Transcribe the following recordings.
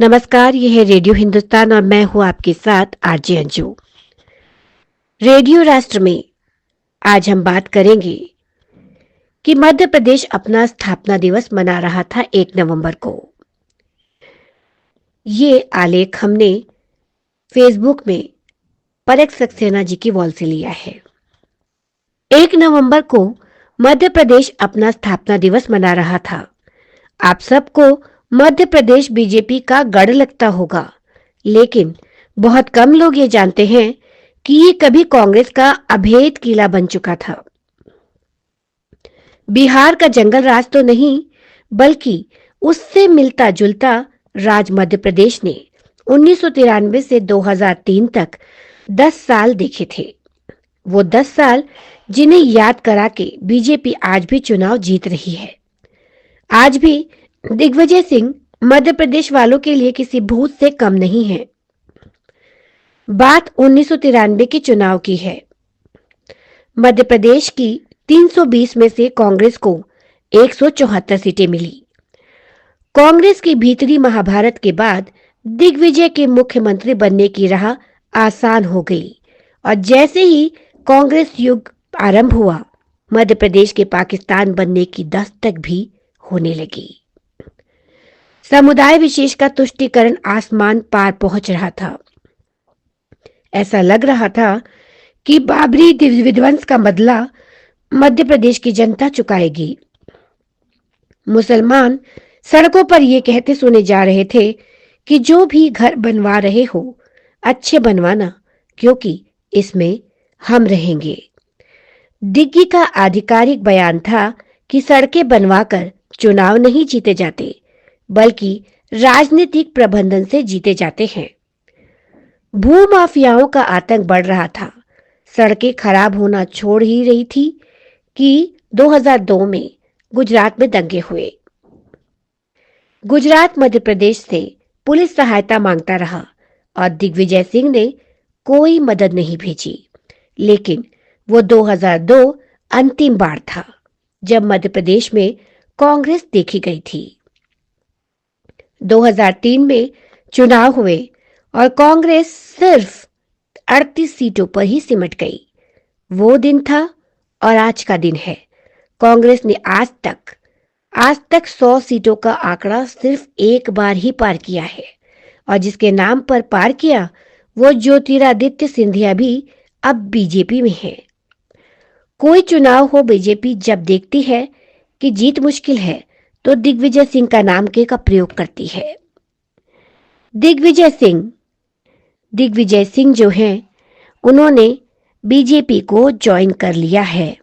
नमस्कार, यह है रेडियो हिंदुस्तान और मैं हूं आपके साथ आरजे अंजू। रेडियो राष्ट्र में आज हम बात करेंगे कि मध्य प्रदेश अपना स्थापना दिवस मना रहा था 1 नवंबर को। ये आलेख हमने फेसबुक में पराग सक्सेना जी की वॉल से लिया है। 1 नवंबर को मध्य प्रदेश अपना स्थापना दिवस मना रहा था। आप सबको मध्य प्रदेश बीजेपी का गढ़ लगता होगा, लेकिन बहुत कम लोग ये जानते हैं कि ये कभी कांग्रेस का अभेद किला बन चुका था। बिहार का जंगल राज तो नहीं, बल्कि उससे मिलता जुलता राज मध्य प्रदेश ने 1993 से 2003 तक 10 साल देखे थे। वो 10 साल जिन्हें याद करा के बीजेपी आज भी चुनाव जीत रही है। आज भी दिग्विजय सिंह मध्य प्रदेश वालों के लिए किसी भूत से कम नहीं है। बात 1993 के चुनाव की है। मध्य प्रदेश की 320 में से कांग्रेस को 174 सीटें मिली। कांग्रेस की भीतरी महाभारत के बाद दिग्विजय के मुख्यमंत्री बनने की राह आसान हो गई और जैसे ही कांग्रेस युग आरंभ हुआ, मध्य प्रदेश के पाकिस्तान बनने की दस्तक भी होने लगी। समुदाय विशेष का तुष्टीकरण आसमान पार पहुंच रहा था। ऐसा लग रहा था कि बाबरी विध्वंस का बदला मध्य प्रदेश की जनता चुकाएगी। मुसलमान सड़कों पर ये कहते सुने जा रहे थे कि जो भी घर बनवा रहे हो, अच्छे बनवाना, क्योंकि इसमें हम रहेंगे। दिग्गी का आधिकारिक बयान था कि सड़कें बनवाकर चुनाव नहीं जीते जाते, बल्कि राजनीतिक प्रबंधन से जीते जाते हैं। भूमाफियाओं का आतंक बढ़ रहा था। सड़कें खराब होना छोड़ ही रही थी कि 2002 में गुजरात में दंगे हुए। गुजरात मध्य प्रदेश से पुलिस सहायता मांगता रहा और दिग्विजय सिंह ने कोई मदद नहीं भेजी। लेकिन वो 2002 अंतिम बार था जब मध्य प्रदेश में कांग्रेस देखी गई थी। 2003 में चुनाव हुए और कांग्रेस सिर्फ 38 सीटों पर ही सिमट गई। वो दिन था और आज का दिन है। कांग्रेस ने आज तक 100 सीटों का आंकड़ा सिर्फ एक बार ही पार किया है और जिसके नाम पर पार किया वो ज्योतिरादित्य सिंधिया भी अब बीजेपी में है। कोई चुनाव हो, बीजेपी जब देखती है कि जीत मुश्किल है तो दिग्विजय सिंह का नाम का प्रयोग करती है। दिग्विजय सिंह जो हैं, उन्होंने बीजेपी को ज्वाइन कर लिया है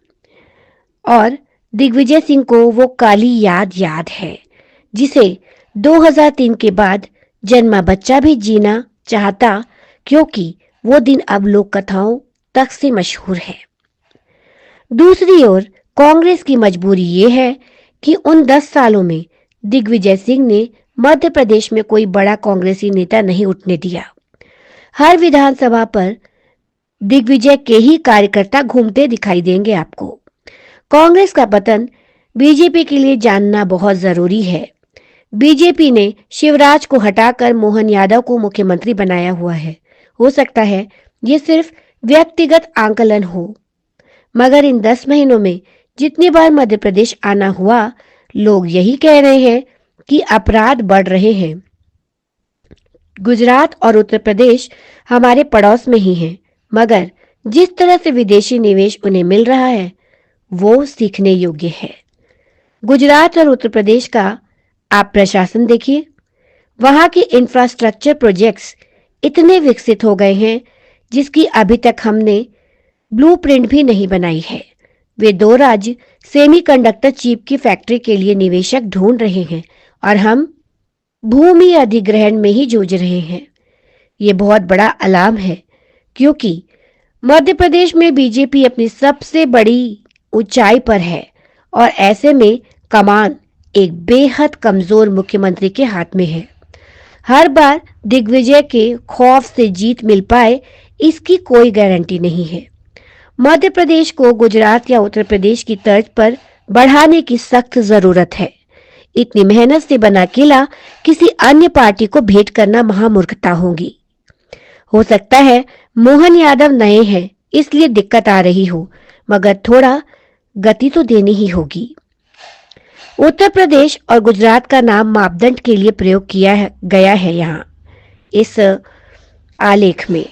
और दिग्विजय सिंह को वो काली याद है जिसे 2003 के बाद जन्मा बच्चा भी जीना चाहता, क्योंकि वो दिन अब लोक कथाओं तक से मशहूर है। दूसरी ओर कांग्रेस की मजबूरी ये है कि उन 10 सालों में दिग्विजय सिंह ने मध्य प्रदेश में कोई बड़ा कांग्रेसी नेता नहीं उठने दिया। हर विधानसभा पर दिग्विजय के ही कार्यकर्ता घूमते दिखाई देंगे आपको। कांग्रेस का पतन बीजेपी के लिए जानना बहुत जरूरी है। बीजेपी ने शिवराज को हटाकर मोहन यादव को मुख्यमंत्री बनाया हुआ है। हो सकता है ये सिर्फ व्यक्तिगत आंकलन हो, मगर इन 10 महीनों में जितनी बार मध्य प्रदेश आना हुआ, लोग यही कह रहे हैं कि अपराध बढ़ रहे हैं। गुजरात और उत्तर प्रदेश हमारे पड़ोस में ही हैं, मगर जिस तरह से विदेशी निवेश उन्हें मिल रहा है वो सीखने योग्य है। गुजरात और उत्तर प्रदेश का आप प्रशासन देखिए, वहां के इंफ्रास्ट्रक्चर प्रोजेक्ट्स इतने विकसित हो गए हैं जिसकी अभी तक हमने ब्लूप्रिंट भी नहीं बनाई है। वे 2 राज्य सेमीकंडक्टर चिप की फैक्ट्री के लिए निवेशक ढूंढ रहे हैं और हम भूमि अधिग्रहण में ही जूझ रहे हैं। ये बहुत बड़ा अलार्म है, क्योंकि मध्य प्रदेश में बीजेपी अपनी सबसे बड़ी ऊंचाई पर है और ऐसे में कमान एक बेहद कमजोर मुख्यमंत्री के हाथ में है। हर बार दिग्विजय के खौफ से जीत मिल पाए, इसकी कोई गारंटी नहीं है। मध्य प्रदेश को गुजरात या उत्तर प्रदेश की तर्ज पर बढ़ाने की सख्त जरूरत है। इतनी मेहनत से बना किला किसी अन्य पार्टी को भेंट करना महामूर्खता होगी। हो सकता है मोहन यादव नए हैं इसलिए दिक्कत आ रही हो, मगर थोड़ा गति तो देनी ही होगी। उत्तर प्रदेश और गुजरात का नाम मापदंड के लिए प्रयोग किया गया है यहाँ इस आलेख में,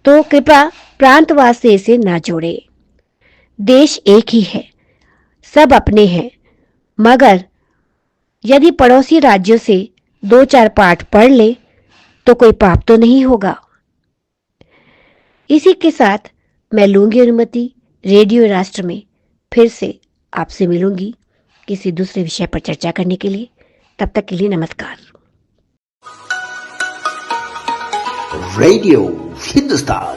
तो कृपया प्रांतवाद से इसे ना जोड़े। देश एक ही है, सब अपने हैं, मगर यदि पड़ोसी राज्यों से 2-4 पाठ पढ़ ले तो कोई पाप तो नहीं होगा। इसी के साथ मैं लूंगी अनुमति। रेडियो राष्ट्र में फिर से आपसे मिलूंगी किसी दूसरे विषय पर चर्चा करने के लिए। तब तक के लिए नमस्कार। रेडियो हिंदुस्तान